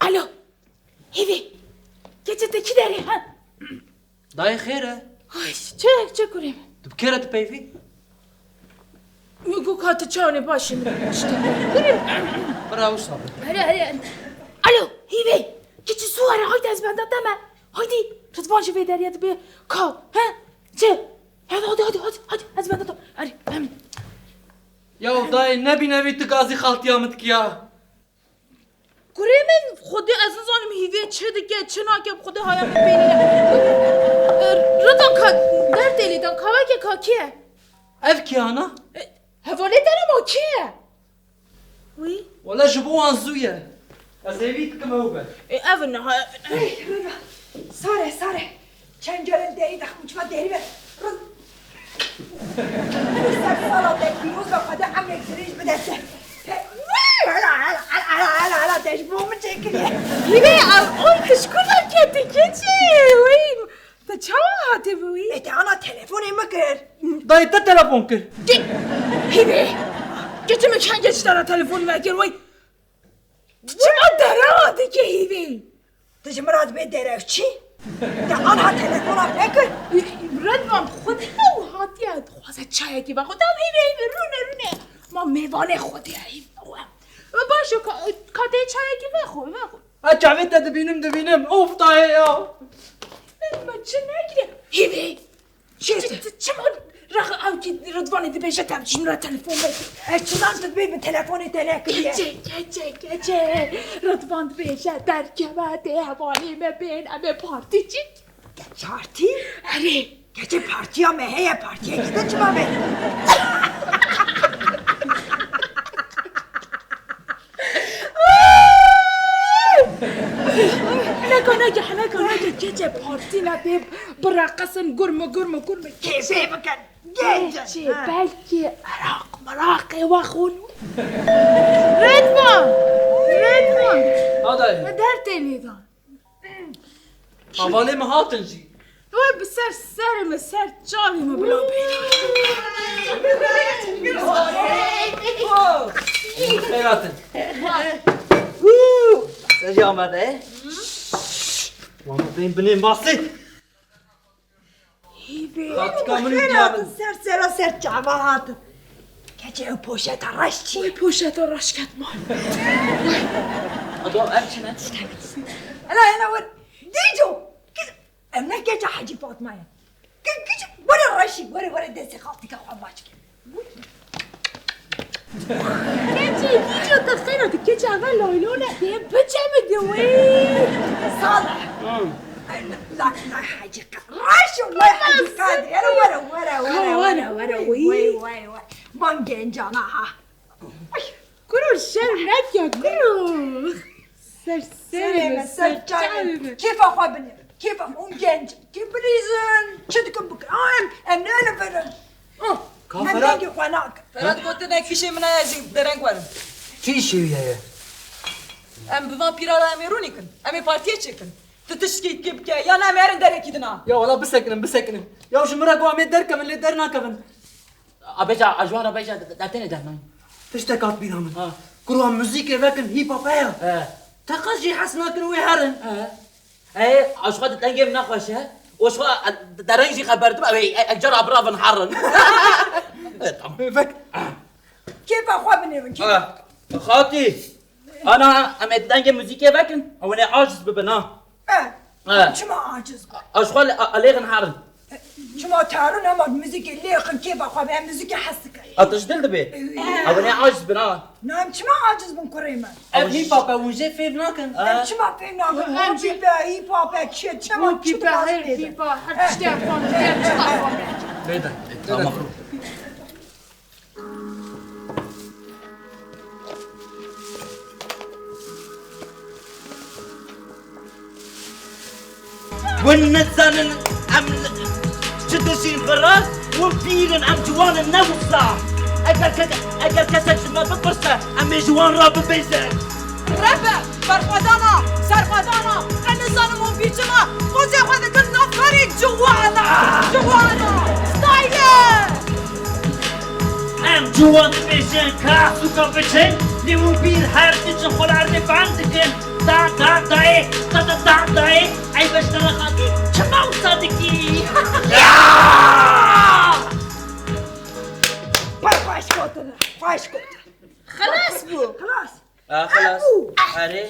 Alo. Hivi. Gecedeki deri ha. داي خيره Ay çek kurayım. بكيرة تبيفي Bu katı çağını başımda işte. برا وش صار Hadi. Alo Hivi. Geçi su ara haydi az benden deme. Haydi. Rıdvan şefe deriyatı bir kal. Ha? Çek. Hadi az benden deme. Hadi. يا داي نبي نبي تقاضي خالتي يامتك يا Kuremin خودی از این زانم هیوی چه دیگه چه ناکه خودی هایم بینیه رضا کا در دلیدن کاوه که کاکیه ابكي انا حواله درم او کیه وی ولا جبوان زويا ازيبيتك موبه اون ها ساره چنجرن دری دخمچما دری به رز سر سالا بیروز و قده هم نکتریش بدسته hala deşbuğumu çekiliyor. هیوی اوی تشکر کتی کچی وی تا چاوا هاتی وی Ete ana telefonumu kır. داي تلفون كر هیوی گتی مکن گچی دارا تلفون وگر وی چما داره آدی که هیوی Dışımı be derevçi. De ana telefona ne kır? ردوان خودی او هاتیه خوازه چایه کی با خودم هیوی رونه ما میوانه خودی هیوی باشو کاته چایه کی بخور اجعبت دبينم اوف داي يا من چه نگیره هیوی چما رخ او کی ردوان دی بشه تمچین را تلفون بگیر Eşçıdan tut bir telefonu telekliye. گچه ردوان بشه در کمده حوالیم بین امه پارتی چی؟ Parti? اره Gece partiye meheye partiye gidin çıma be. نگه گچه پارتی نبه برقصن گرمه Keyfe bakın. گچه بلکه مراقه و خونو ردوان هذا در دلیدان حوالي ما هاتنجي وای بسر سرم سر جانم بلا خيراتن سجامة ايه وانا بنين باصي خاطك منو Hayratın جامن ser cavahatın. Gece o poşet araşçı. وای پوشت و رشکت مال ادو ارشنا Ana var. Dijo. Emne gece Hacı Fatma'ya. Gece bana raşi bana desi kalktı ka amaçke. گچه ویدیو تا خیراتی گچه اول لایلونه دیه بچه میدی وی Salih. La Hacı Raşi la Hacı Kadir. Vara. Vay. Man gencana ha. گرو شر نکیا گرو سر Söyleme سر ser çayını. Kefa xabini. Kefa genç. Kibrizin. Çıdıkın bu. Em ne öyle verin. Kaferat. Em dengi xanak. فرات قلت لك في شيء من هذه درنك ورم كي شي ويايا ام بفامبيرا لا اميرونيكن امي بارتي تشيكن تتشكي كيف يا انا ميرن درك يدنا يا والله بسكن يا وش مرق وامي دركم اللي درنا كفن ابيجا اجوار ابيجا داتني دهنا تشتكات بينا من كروها موزيكا لكن هيب هوب ايه تقاجي حسنا كنوي هرن اي اشخاص تنجم نخوشه وشو درنجي خبرت ابي اجر ابراف نحرن فك Kefa xabini. خاطي انا ام تنجم موزيكا لكن وانا عاجز ببنا Çıma aciz. اشخاص اليغ نحرن Çıma tarın ama müzik اللي يخن kefa xabini müzik hasık. اتشدل دبي وانا عاجز بنا Nam çıma aciz bun kurayım. هيب هوب ونجي في بناكن Em çıma film nakın. Happy be hip hop ekşi. Çıma پیپا هر پیپا هر چی افغان هر چی افغان ليدا مفروض والنزل عم جدشين فراس وبيرن عم جوان النوصة اجل كسك ما ببرسة عم جوان راب بيزن رابع برخوادانا سرخوادانا انزانم و بیچما خوزی خود کن نفری جوانا ستایله ام جوان بشن کاسو کا بشن لیمو بیر هر دیچن خولار بند کن دای ای بشتر خاطی چما صادقی فاش كوتن خلاص بو خلاص خلاص آره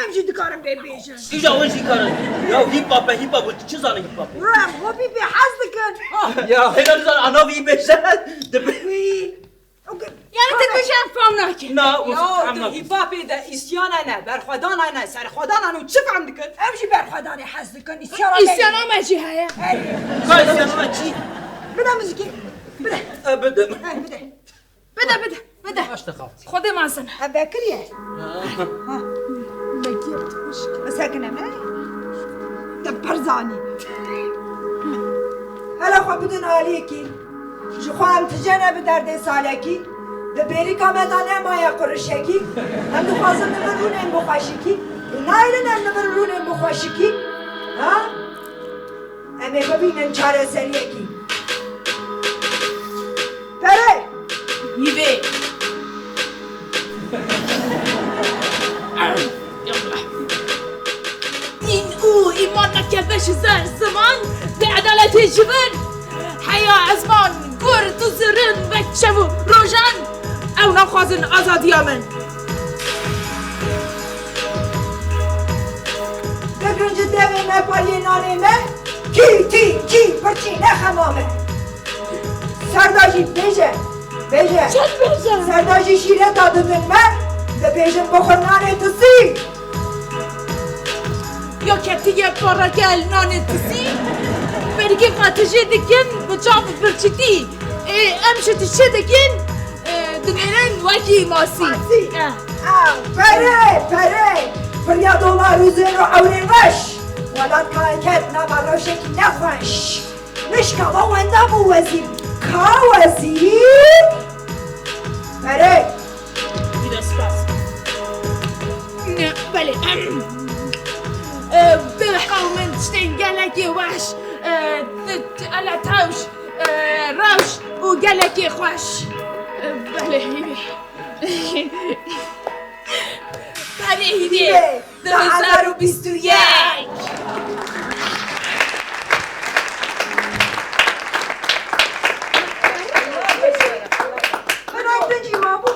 امشي دكارم بيبيشن اینجا اون چی کاره یا هیپ هاپ چه زانه هیپ هاپ رام هوبي بحظكن یا هینا زان انا وی بشن وي اوكي یعنی تکشم فهم نکن نه یا اون هیپاپی ده ایستیانا نه برخوادانا نه سرخوادانا نه چه فهم دکن امشي برخداني حظكن اسيارة ایستیان آمجی هیا کاری زنم چی بدا مزكي بدا بده بده خود من زن هذاكر يا مساكن انا دبرزاني هلا خو بدون عليكي جو خو تجانا بدرد سالكي ببيري كامدانه ما يقرشكي هم دخوازم نبرون ام بخاشكي نايلن ام نبرون ام بخاشكي ها امي ببينن چاره سريكي پره هیوه این او ایمان نکردش زر زمان به عدالت جبن حیا ازمان گرد و زرن و شب و روشن او نخوازن آزادی من بگرنج دوی نپالی نانه من کی پرچی نخمامه سرداجی بیجه چند بزن سرداجی شیره داده من به بیجه بخور نانه توسی یا کتیه پاراگل نان تسی برگی قاتجه دکن بچام برچیتی امشتی چه دکن دنیرن وکی ماسی پره فریا دولا روزه رو عورین وش ولاد کایکت نما روشکی نخوش نشکا با ونده بو وزیر کا وزیر پره نه بله بلحقاو من تشتين قالك وحش على تاوش روش وقالك خوش بله هیوه 2021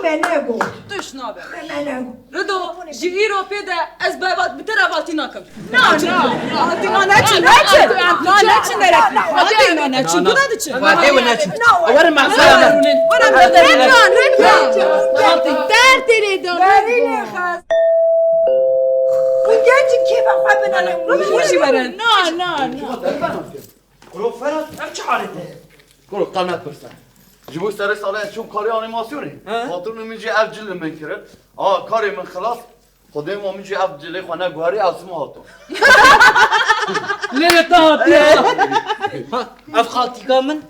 منگو توش نابه منگو ردو جی ایرو پیده از بابات بتر اولتی نکم نه هاتی نه نچی نرکی هاتی نه نچی بوده چی فاتي ولا شو اول ما صار در تريدون برینه خواست وگنجی کی بخواه بنانه خوشی برن نه برو فرات ام چه حالته برو قنات برسن جبو سر ساله چون کاری آنیماسیونه خاطر نمیجی اف جل من کرد کاری من خلاص خودم ما میجی اف جلی خانه گوهری از ما هاتو ليه طاط يا اف خالتي كامل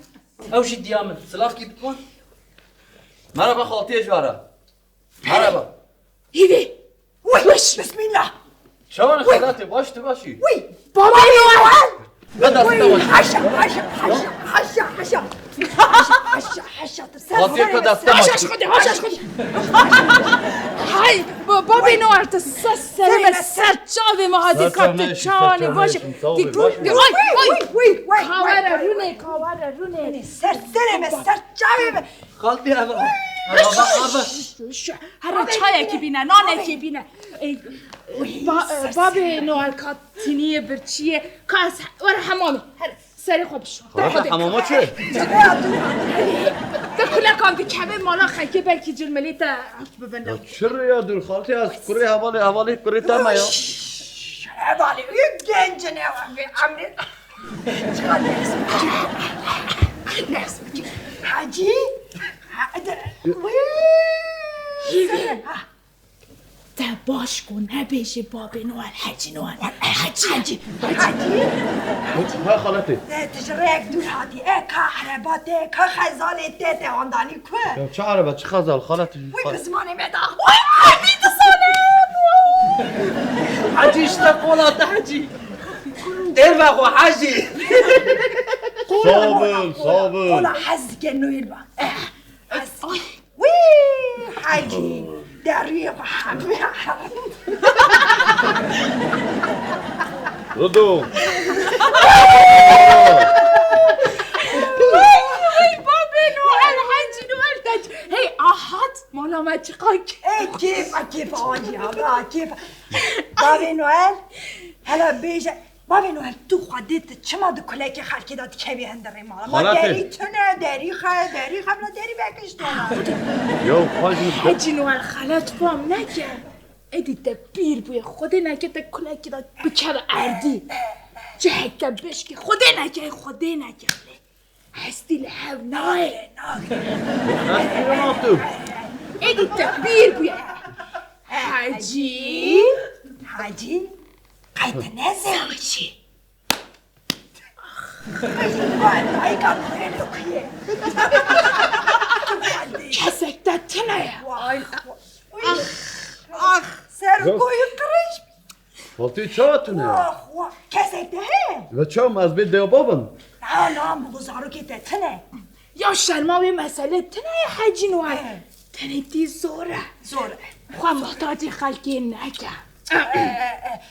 او شي ديامن سلاف کی بکن مرحبا خالتی جواره مرحبا هیوه وش بسم الله شوان خالتی باش تو باشی وي بابا نوال بدر وي ستوان حشا خالتی که دسته هاشاش خودی های بابا نوال تسسر سر چاوی ما هادی کات چانی باشه وي کاوره رونه سر جاوي خالتی اول هر چای کی بینه نان کی بینه بابا نوال کاتینی برچیه کاس ور حمامه هر سری خوبش حماما چه؟ دکله کام کمه مالا خیلی بلکی جرملی تا ببندم چرا یا دور خالتی از کره حوالی کره تمه یا حوالی گنج نوام عمري اسمك حاجي تا باش کن نبیشه باب نوال حاجی نوال حاجی ها خالتی تجريك دور هادي كهرباتي كخزاني تيتي عنداني كوي چه عربه چه خزال خالتی وي بزماني مدا وي عبيد صالح حاجی اشتقولات حاجی دیر بخو حاجی صابر والله حزك نويل با حزك وي حاجي دريق حبي ردو هي احط مالا ما تشقاك كيف عادي هذا كيف بابي نويل هلا بيجا بابي نويل تو خديت چما دو کلاکی خالکی داد کبی هندری مالا ما داری تونه داری خبلا داری بکش تونه یا خواهی حاجی نوال خالت فهم نکرد ایدی دبیر بوی خوده نکرد کلاکی داد بکر اردی چه حکم بشکی خوده نکرد هستی لحو نایل ایدی دبیر بوی حاجی قيت نازل وشي والله كان لوكيه کسک داد تنایا اخ سرقوي قريش خالتی چه تونه؟ اخ كسك ده و چه از بید دیا بابن؟ لا بغزارو كي تتنه یا شرماوی مسئله تنایا حاجی نوال تنیتی زوره خواه محتاجی خلکی نکرد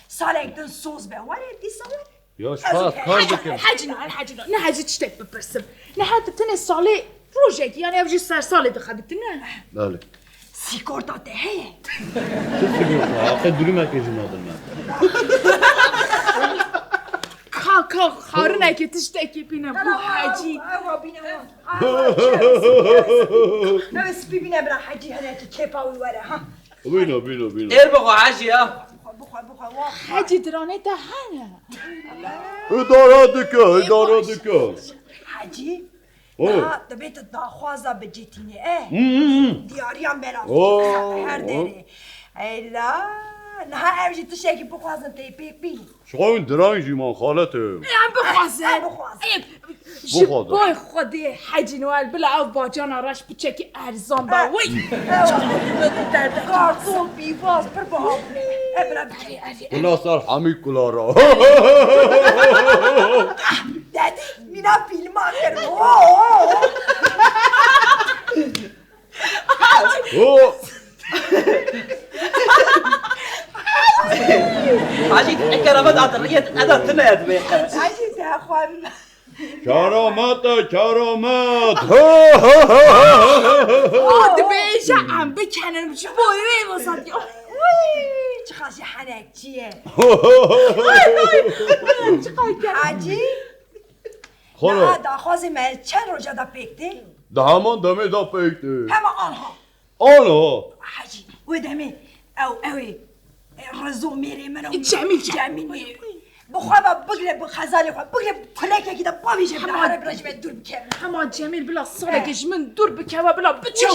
سالك دن صوص به ولی دي سوال یا شفاعت کار بکن حاجی نوال نه حاجی چتک بپرسم نه حتی تنه ساله روژه یعنی افجی سر ساله بخبیت نه بله سیکور داده هیه چه سیگور آقا دلو مکیجی نادر من کا خارنه که تشتکی بینم بو حاجی بس ببینه برا حاجی هنه که کپاوی وره ها بینو دیر بخو حاجی ها حاجی درانه دهنه اداره دکه حاجی دبیت داخوازا بجیتینه دیاریم برا هر داره ایلا نه امجی تشکی بخوازن تی پی شقاین درنگی من خالته هم بخوازن جبای خودی حاجی نوال بلا او باجان آرش بچکی ارزان با وی کارتون بیواز پر با اونا سر همی کلارا دادی مینا فیلم آخر حاجی اکرامت عطریت ادا تنید بیخر حاجی ده خوابی کرامت آده بیشه هم بکنن بچه بایوی واسد چه خاصی حنک چیه حاجی نه داخوازی من چند روزه دا پیکتی ده همان دمه دا پیکتی همه آنها حاجی و دمه اوی رزو میری منو جمیل بخواه بگره بخزالی خواه بگره کلکه که دا باویشه بلا هره براش به دور بکره همان جمیل بلا سالگش من دور بکه و بلا بچه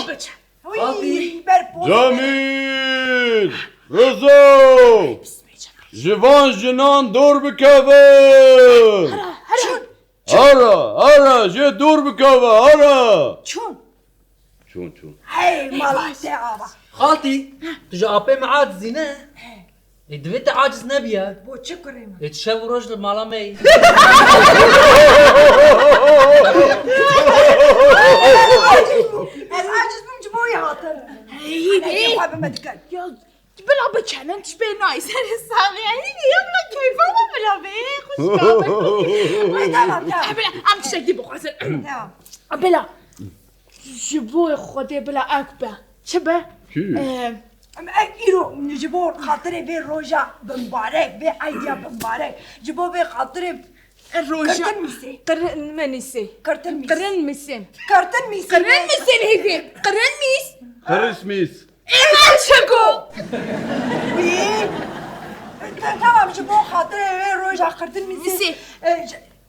جمیل رزو جوان جنان دور بکوه هره جه دور بکوه هره چون هی مالته آبا خالتي تجي ابي معاد زينه دويت عاجز نبيه بو چه کریم يتشاو رجل مالامي از عاجز بم جبوی هاتر هی خواه بمدکن بلا بکنن تشبه نایسر سامی یا بلا کیفا بلا خوش کامل بلا ام تشکی بخوازن بلا جبوی خوده بلا اکبه چه به؟ ایرو نجبور خاطره به روژا بمبارک به عیدیا بمبارک جبو به خاطره روژا کرتن میسه هیفی قرن میس خرسمیس ایمان چگو تمام جبو خاطره به روژا کرتن میسه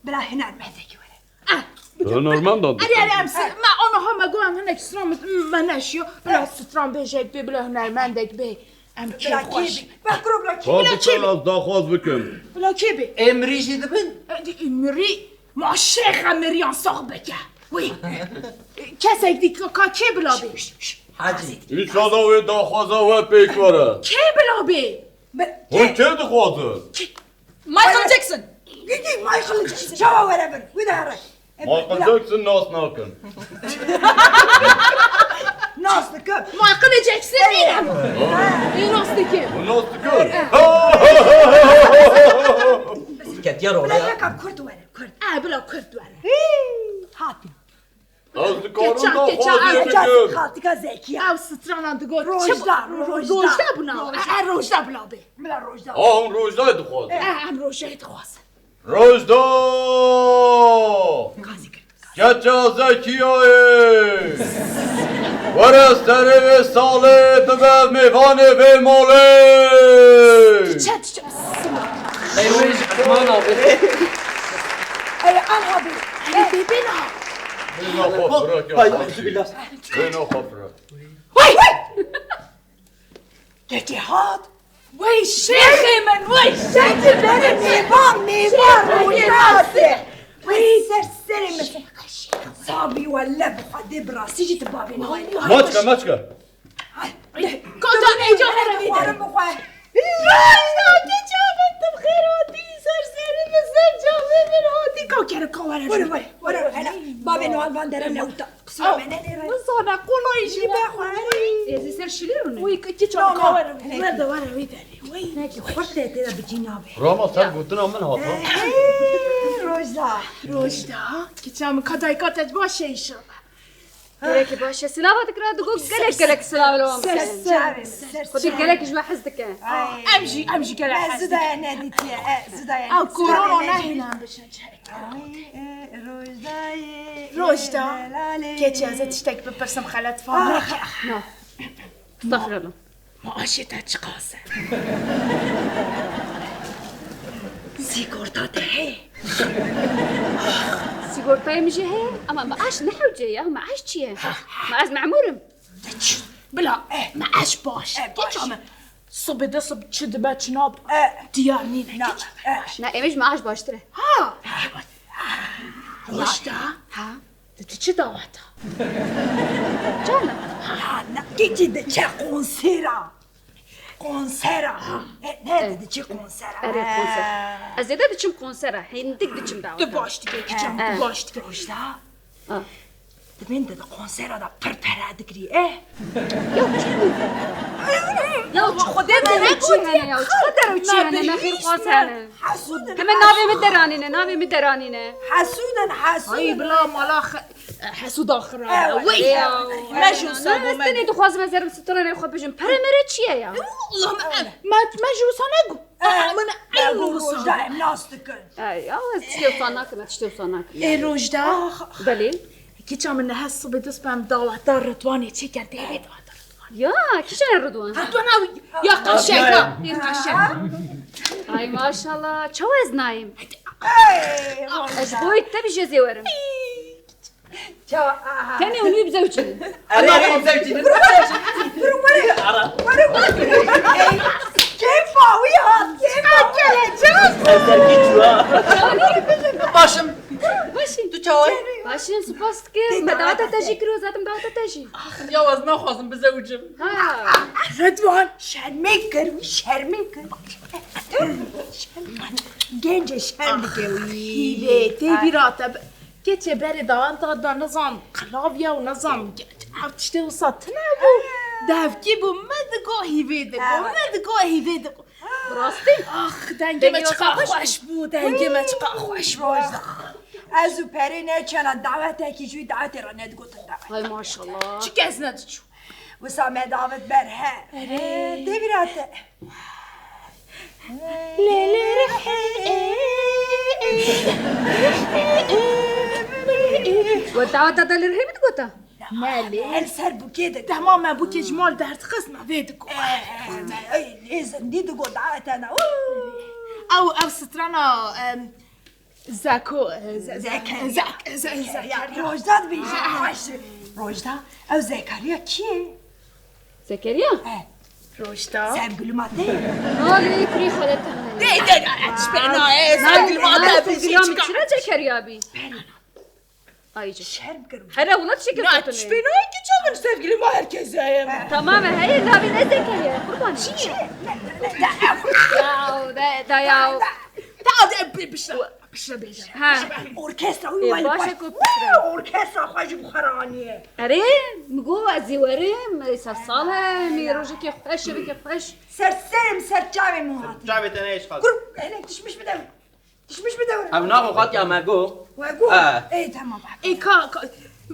بلا هنر مهدکی وره هنرمند داد ما آنها مگو هم هنک سترام منشیو بلا سترام بهشک به بلا هنرمندک به ام کی خوش بلا کی از داخواز بکن بلا کی به امري جي دبن امری ما شیخ امریان ساق بکه وی کسک دی که کی بلا به حاجي این شادا و داخوازا و پیک وره کی بلا به هون كيف دخوازن؟ Michael Jackson. Gidi Michael Jackson. Çava whatever. Wida harak. مايكل جاكسون ناس ناكن Nasıl kız? Michael Jackson değil ama. İyi nasıl ki? وناس تكون كانت يا رولا Ulan yakam kurt whatever. Kurt. Bila Kürt var. Hati. أصدقائنا Geçen, خوازي Geçen بكم kaltika zeki. Ev strana da gör. Rojda. Rojda buna. Rojda bula be. Bila rojda. هم روجدا دخوازن Em Rojda etxwaz. روجدا Kazi kır. كتا زكية ورستري بالصالة تبال ميفاني في المولي Çet çet. ايوه كمان ابي Ey an abi. Bebina. بينا خفرك يا هاي صاحبي اعوذ بالله بينا خفرك Vay vay. Gece hat. Vay şeyh hemen vay. Sen benim mivan rojda. Vay serseri misin? Sabi valla bu hadi brasi jit babin. ماتشكا ماتشكا Kodan ecahara Varım bu kadar. Rojda geçamedim khairati serseri misin canım bir hadi kakere kavara. Vur vur vur. Hala babin ol ben derim lauta. Kusura beni nere. Sana kolay işi Jibe khari. Ezi ser şilir Vay kiti çok kavara. Nerede var evi deri. Vay. Neki khort ete da bicinabe. راما سر قلتنا من هذا Rojda. Rojda. Geçen kadar katec başı inşallah. قالك باشه سلامة تقرا دقوق قالك سلام لهم Serseri. خدي قالك جوا حزتك Emji gele Ben Zudaya ne diti? Zudaya Av korona nehine bişecek. Rojda. Geçen tiştek bepersem halat falan. استغفر الله Maaşete çıkası. Sigorta de. سيجورتاي مجي هي اما معاش نحو جايه معاش تشيه معاش معمورم Bila maaş baş. Geçen sobede sob çıdıbe çınab. Diyar nine. لا مش معاش باشتري Ha. Rojda. ها Tçı davata. جانا Gece de çe konsera. Konsera. Ne dedi çe konsera? اريد كونسر ازيد دتشم كونسر حين دك دتشم دعوه De baş dige geçen de baş dige. Rojda. اه Ben de konsera da pırpera dikri. يا خدين درتشي هنا يا درتشي هنا نخير قوسنا Hasudan. كمان نابي مدرانينا نابي مدرانينا Hasudan hasudan. Ay bila mala حسود آخر. وي. ماجو سابو استني دخواز مزارم سترنا يخو بجم برمرتشي يا اللهم ما ماجو سانقو. من Bu أي Rojda em nastıkın. يا تشتي وصاناك ما تشتي وصاناك روجدا دليل كي من هالصب دسبام دعوة رضواني تشيكن تيبي دعوة يا كيش انا رضوان رضوان يا قشيكا يا قشيكا هاي ما شاء الله تشوز نايم Ey اش بوي تبي جزي ورم Rojda. تاني وني بزوجي انا زوجي Keyif uyuyor. Keyif باشم ماشي تو چاوي ماشي سباس كيف مدعوة تجي كروزات مدعوة تجي جواز ناخذ بزوجم ها Rıdvan şermekir, şermekir. Gence şerlik هيلي تيبي راتب كيتي بري دعوة تغدى نظام قلافيا ونظام عرفتش توصل تنابو داف كيبو مدقو هيفيدكو مدقو هيفيدكو راستي اخ دنگه ما چقا خوش بود دنگه ما چقا خوش بود از او پری نه چنا دعوت کی جوی دعوت را ندگوت دعوت هاي ما شاء الله چی کس ندچو و سامه دعوت بره دیویرات والدعوة تدل الرهيب تقوتا مالي el ser buke تمام ما بوكي جمال دهرت قسمة فيدكو لازم دي دگو دعوت انا او سترانا زاكو زاك روجداد بیشه خوش روجدا او زکریا کیه؟ زكريا روشتا سم گلوماته هالي كري خالتها دي اتش بينا نايم في اليوم كشرة زكريا بي Ayıcı. Şerm kırım. Her evlat şekil Ne tutun. tişbeni ki canım sevgilim var herkese. Tamam hayır la bir ne zekeriye. Kurban. Da ya. Hadi bir şey. Ha. Orkestra E, uyumalı. başa kopuşra. Orkestra xwajib xaraniye. اره میگو از زیوارم سال میروجه که خوش شبه که خوش Serserim serçave muhat. جابت انا ايش خالص Kur, elek düşmüş bir devre. Düşmüş bir devre. ام نه خواهد یا مگو Ve gu. Tamam bak. ای کا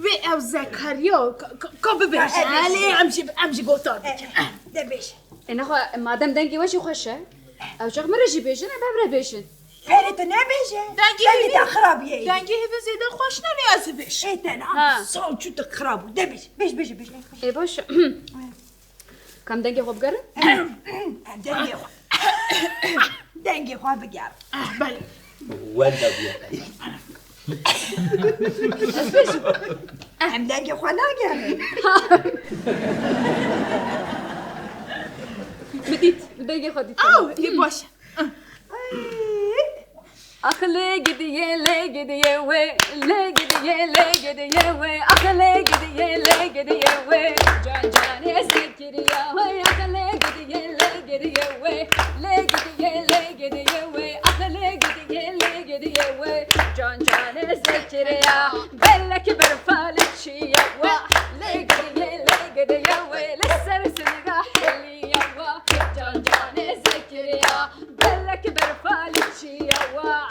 و او زکریا کا ببینش علی امشی گفتار De beş. اینه خو مادام دنگی واشی خوشه او چاق مرجی بیشن ام بره بیشن Ferit ne beşe? Dengi Dengi evi. de xarabiye. دنگی هیوی زیده خوش نمیازی بش Şeytan Ha. ha. Salçu da xarabu. De beş. Beş. ای باش کم دنگی خوب گره Dengi xo. Dengi xo bigar. بله ولد بیا Hem dengi xo ne gere? بدید دنگی خودی آه یه باشه Akıllı gidiyor, le gidiyor ve, le gidiyor ve, akıllı gidiyor ve, can canı zekeriya ve, akıllı gidiyor ve, le gidiyor ve, akıllı gidiyor ve, can canı zekeriya, bellek bir falçiya ve, le gidiyor ve, lesser sınıga heliya ve, can canı zekeriya, bellek bir falçiya ve,